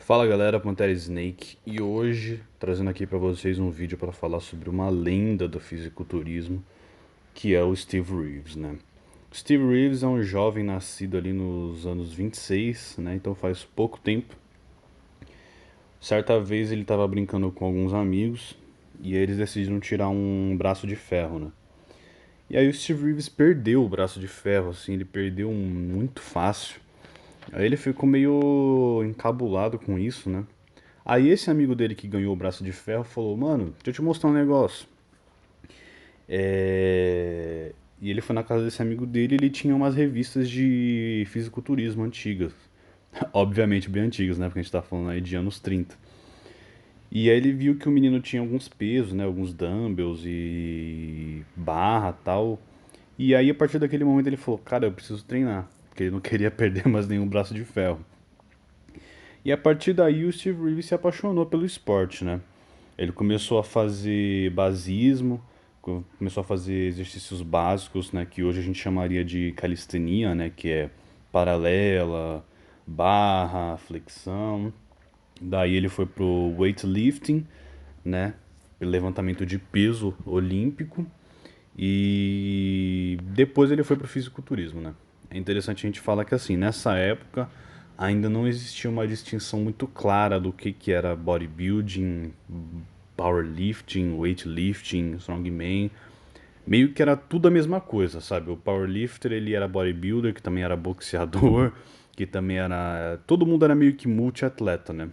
Fala galera, Pantera Snake, e hoje trazendo aqui pra vocês um vídeo para falar sobre uma lenda do fisiculturismo, que é o Steve Reeves, né? Steve Reeves é um jovem nascido ali nos anos 26, né? Então faz pouco tempo. Certa vez ele estava brincando com alguns amigos e eles decidiram tirar um braço de ferro, né? E aí o Steve Reeves perdeu o braço de ferro, assim, ele perdeu muito fácil. Aí ele ficou meio encabulado com isso, né? Aí esse amigo dele que ganhou o braço de ferro falou, mano, deixa eu te mostrar um negócio. E ele foi na casa desse amigo dele e ele tinha umas revistas de fisiculturismo antigas. Obviamente bem antigas, né? Porque a gente tá falando aí de anos 30. E aí ele viu que o menino tinha alguns pesos, né? Alguns dumbbells e barra tal. E aí a partir daquele momento ele falou, cara, eu preciso treinar. Porque ele não queria perder mais nenhum braço de ferro. E a partir daí o Steve Reeves se apaixonou pelo esporte, né? Ele começou a fazer basismo, começou a fazer exercícios básicos, né, que hoje a gente chamaria de calistenia, né, que é paralela, barra, flexão. Daí ele foi pro weightlifting, né, levantamento de peso olímpico e depois ele foi pro fisiculturismo, né. É interessante a gente falar que assim, nessa época ainda não existia uma distinção muito clara do que era bodybuilding, powerlifting, weightlifting, strongman. Meio que era tudo a mesma coisa, sabe? O powerlifter, ele era bodybuilder, que também era boxeador, que também era... Todo mundo era meio que multiatleta, né?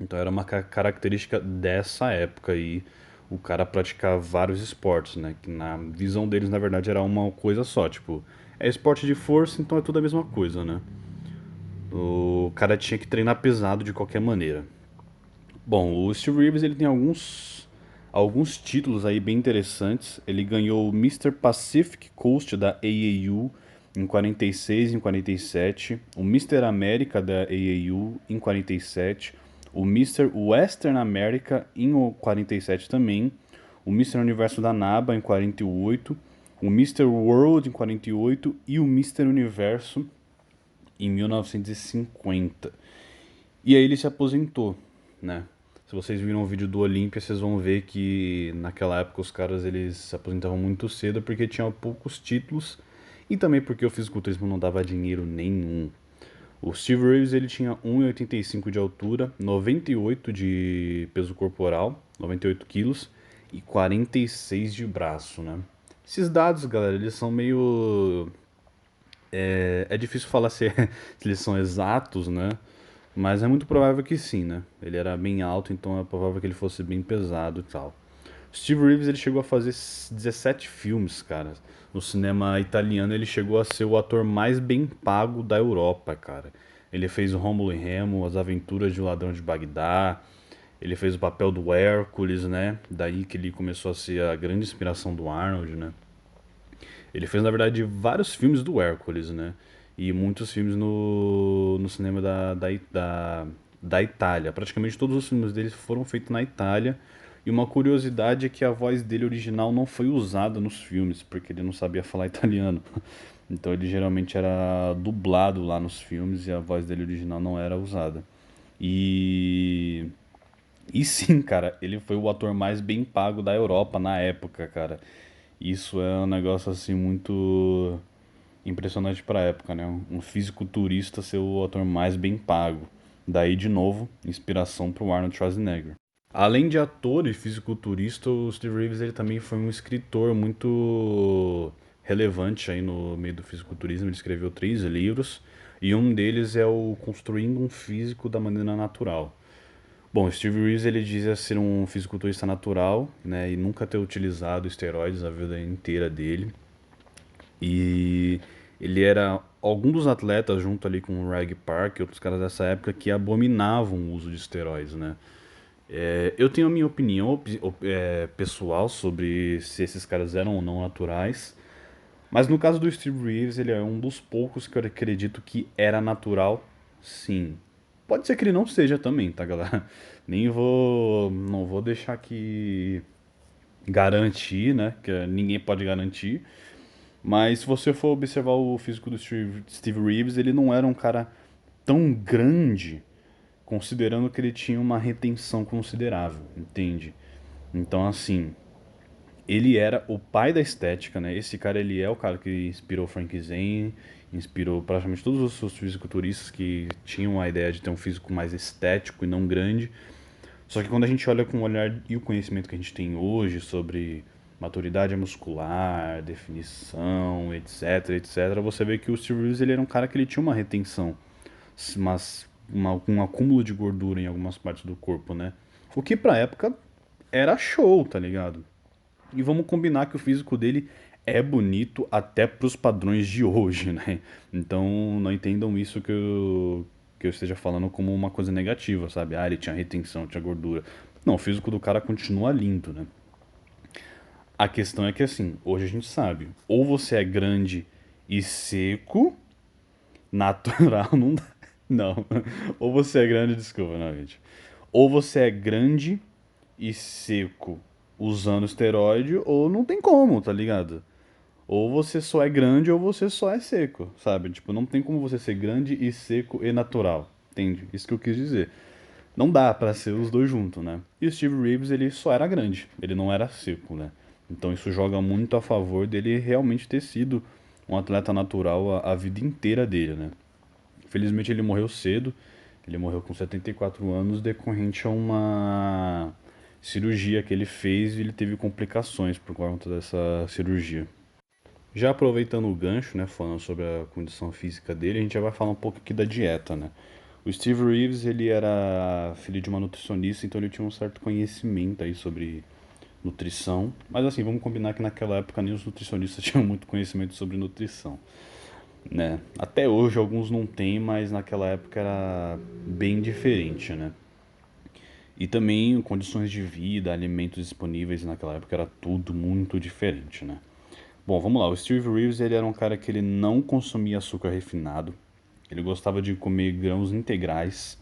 Então era uma característica dessa época aí, o cara praticar vários esportes, né? Que na visão deles, na verdade, era uma coisa só, tipo... É esporte de força, então é tudo a mesma coisa, né? O cara tinha que treinar pesado de qualquer maneira. Bom, o Steve Reeves ele tem alguns títulos aí bem interessantes. Ele ganhou o Mr. Pacific Coast da AAU em 46 e em 47, o Mr. América da AAU em 47, o Mr. Western America em 47 também, o Mr. Universo da NABA em 48, o Mr. World em 48 e o Mr. Universo em 1950. E aí ele se aposentou, né? Se vocês viram o vídeo do Olímpia, vocês vão ver que naquela época os caras eles se aposentavam muito cedo porque tinham poucos títulos e também porque o fisiculturismo não dava dinheiro nenhum. O Steve Reeves ele tinha 1,85 de altura, 98 de peso corporal, 98 quilos e 46 de braço, né? Esses dados, galera, eles são meio é difícil falar se eles são exatos, né? Mas é muito provável que sim, né? Ele era bem alto, então é provável que ele fosse bem pesado e tal. Steve Reeves ele chegou a fazer 17 filmes, cara. No cinema italiano ele chegou a ser o ator mais bem pago da Europa, cara. Ele fez o Rômulo e Remo, As Aventuras de um Ladrão de Bagdá. Ele fez o papel do Hércules, né? Daí que ele começou a ser a grande inspiração do Arnold, né? Ele fez, na verdade, vários filmes do Hércules, né? E muitos filmes no cinema da Itália. Praticamente todos os filmes dele foram feitos na Itália. E uma curiosidade é que a voz dele original não foi usada nos filmes, porque ele não sabia falar italiano. Então ele geralmente era dublado lá nos filmes e a voz dele original não era usada. E. E sim, cara, ele foi o ator mais bem pago da Europa na época, cara. Isso é um negócio assim muito impressionante pra época, né? Um fisiculturista ser o ator mais bem pago. Daí, de novo, inspiração pro Arnold Schwarzenegger. Além de ator e fisiculturista, o Steve Reeves ele também foi um escritor muito relevante aí no meio do fisiculturismo. Ele escreveu 3 livros e um deles é o Construindo um Físico da Maneira Natural. Bom, Steve Reeves ele dizia ser um fisiculturista natural, né, e nunca ter utilizado esteroides a vida inteira dele. E ele era algum dos atletas junto ali com o Reg Park e outros caras dessa época que abominavam o uso de esteroides, né? Eu tenho a minha opinião pessoal sobre se esses caras eram ou não naturais, mas no caso do Steve Reeves, ele é um dos poucos que eu acredito que era natural, sim. Pode ser que ele não seja também, tá, galera? Não vou deixar aqui garantir, né? Que ninguém pode garantir. Mas se você for observar o físico do Steve Reeves, ele não era um cara tão grande, considerando que ele tinha uma retenção considerável, entende? Então, assim, ele era o pai da estética, né? Esse cara, ele é o cara que inspirou Frank Zane, inspirou praticamente todos os seus fisiculturistas que tinham a ideia de ter um físico mais estético e não grande. Só que quando a gente olha com o olhar e o conhecimento que a gente tem hoje sobre maturidade muscular, definição, etc, etc, você vê que o Steve Reeves ele era um cara que ele tinha uma retenção, mas um acúmulo de gordura em algumas partes do corpo, né? O que pra época era show, tá ligado? E vamos combinar que o físico dele é bonito até pros padrões de hoje, né? Então não entendam isso que eu esteja falando como uma coisa negativa, sabe? Ah, ele tinha retenção, tinha gordura. Não, o físico do cara continua lindo, né? A questão é que assim, hoje a gente sabe, ou você é grande e seco, natural não dá. Não. Ou você é grande, desculpa, não, gente. Ou você é grande e seco usando esteroide, ou não tem como, tá ligado? Ou você só é grande ou você só é seco, sabe? Tipo, não tem como você ser grande e seco e natural. Entende? Isso que eu quis dizer. Não dá pra ser os dois juntos, né? E o Steve Reeves, ele só era grande, ele não era seco, né? Então isso joga muito a favor dele realmente ter sido um atleta natural a vida inteira dele, né? Infelizmente ele morreu cedo, ele morreu com 74 anos decorrente a uma cirurgia que ele fez e ele teve complicações por conta dessa cirurgia. Já aproveitando o gancho, né, falando sobre a condição física dele, a gente já vai falar um pouco aqui da dieta, né? O Steve Reeves, ele era filho de uma nutricionista, então ele tinha um certo conhecimento aí sobre nutrição. Mas assim, vamos combinar que naquela época nem os nutricionistas tinham muito conhecimento sobre nutrição, né? Até hoje alguns não têm, mas naquela época era bem diferente, né? E também condições de vida, alimentos disponíveis naquela época era tudo muito diferente, né? Bom, vamos lá. O Steve Reeves, ele era um cara que ele não consumia açúcar refinado. Ele gostava de comer grãos integrais.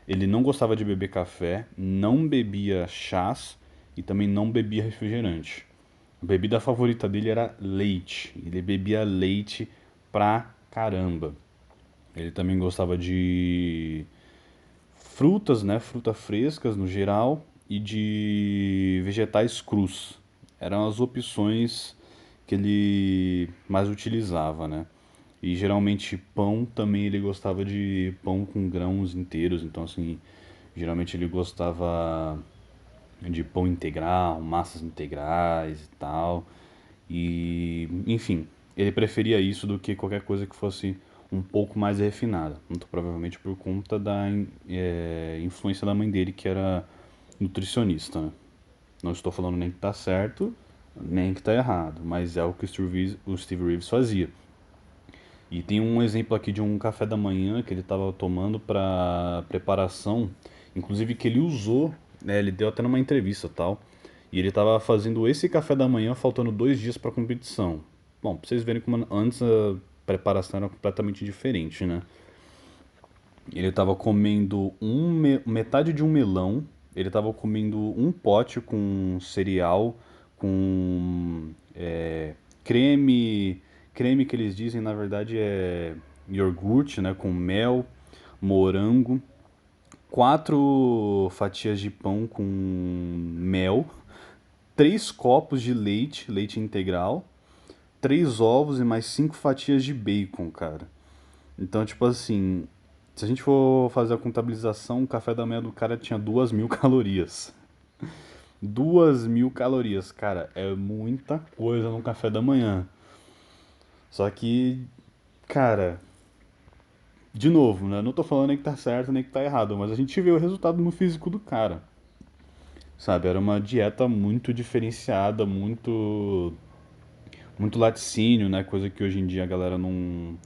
Ele não gostava de beber café, não bebia chás e também não bebia refrigerante. A bebida favorita dele era leite. Ele bebia leite pra caramba. Ele também gostava de frutas, né? Frutas frescas no geral e de vegetais crus. Eram as opções que ele mais utilizava, né? E geralmente pão também ele gostava de pão com grãos inteiros, então assim, geralmente ele gostava de pão integral, massas integrais e tal. E, enfim, ele preferia isso do que qualquer coisa que fosse um pouco mais refinada. Muito provavelmente por conta da influência da mãe dele, que era nutricionista, né? Não estou falando nem que tá certo, nem que tá errado, mas é o que o Steve Reeves fazia. E tem um exemplo aqui de um café da manhã que ele estava tomando para preparação, inclusive que ele usou, né, ele deu até numa entrevista tal, e ele estava fazendo esse café da manhã faltando 2 dias para a competição. Bom, pra vocês verem como antes a preparação era completamente diferente, né? Ele estava comendo metade de um melão, ele estava comendo um pote com cereal, com creme, creme que eles dizem na verdade é iogurte, né, com mel, morango, 4 fatias de pão com mel, 3 copos de leite, leite integral, 3 ovos e mais 5 fatias de bacon, cara. Então, tipo assim, se a gente for fazer a contabilização, o café da manhã do cara tinha 2.000 calorias. 2.000 calorias, cara, é muita coisa no café da manhã. Só que, cara, de novo, né? Não tô falando nem que tá certo nem que tá errado, mas a gente vê o resultado no físico do cara. Sabe, era uma dieta muito diferenciada, muito laticínio, né? Coisa que hoje em dia a galera não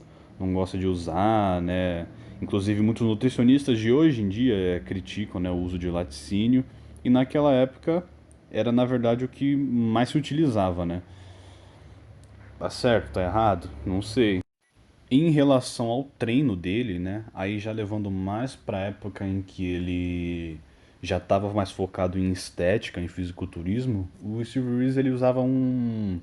gosta de usar, né? Inclusive muitos nutricionistas de hoje em dia criticam, né, o uso de laticínio e naquela época era na verdade o que mais se utilizava, né? Tá certo, tá errado? Não sei. Em relação ao treino dele, né? Aí já levando mais pra época em que ele já estava mais focado em estética, em fisiculturismo, o Steve Reeves ele usava um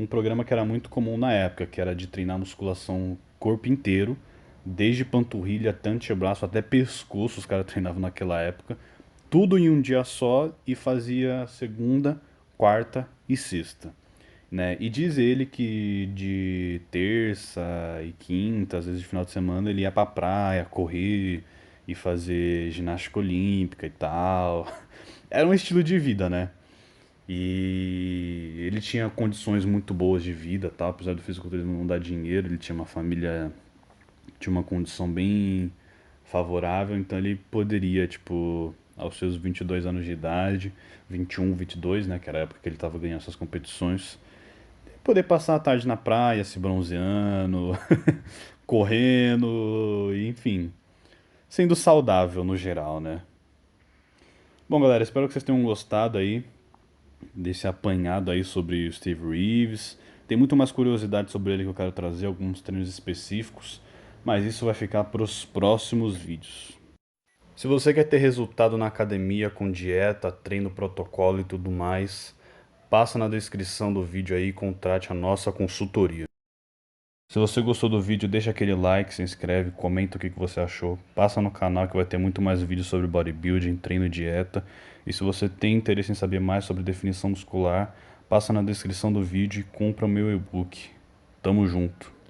programa que era muito comum na época, que era de treinar musculação corpo inteiro desde panturrilha até antebraço, até pescoço os caras treinavam naquela época. Tudo em um dia só e fazia segunda, quarta e sexta, né? E diz ele que de terça e quinta, às vezes de final de semana, ele ia pra praia correr e fazer ginástica olímpica e tal. Era um estilo de vida, né? E ele tinha condições muito boas de vida, tal, apesar do fisiculturismo não dar dinheiro, ele tinha uma família, tinha uma condição bem favorável, então ele poderia, tipo, aos seus 22 anos de idade, 21, 22, né, que era a época que ele estava ganhando essas competições, poder passar a tarde na praia, se bronzeando, correndo, enfim, sendo saudável no geral, né? Bom, galera, espero que vocês tenham gostado aí desse apanhado aí sobre o Steve Reeves. Tem muito mais curiosidade sobre ele que eu quero trazer, alguns treinos específicos, mas isso vai ficar para os próximos vídeos. Se você quer ter resultado na academia com dieta, treino, protocolo e tudo mais, passa na descrição do vídeo aí e contrate a nossa consultoria. Se você gostou do vídeo, deixa aquele like, se inscreve, comenta o que você achou. Passa no canal que vai ter muito mais vídeos sobre bodybuilding, treino e dieta. E se você tem interesse em saber mais sobre definição muscular, passa na descrição do vídeo e compra o meu e-book. Tamo junto!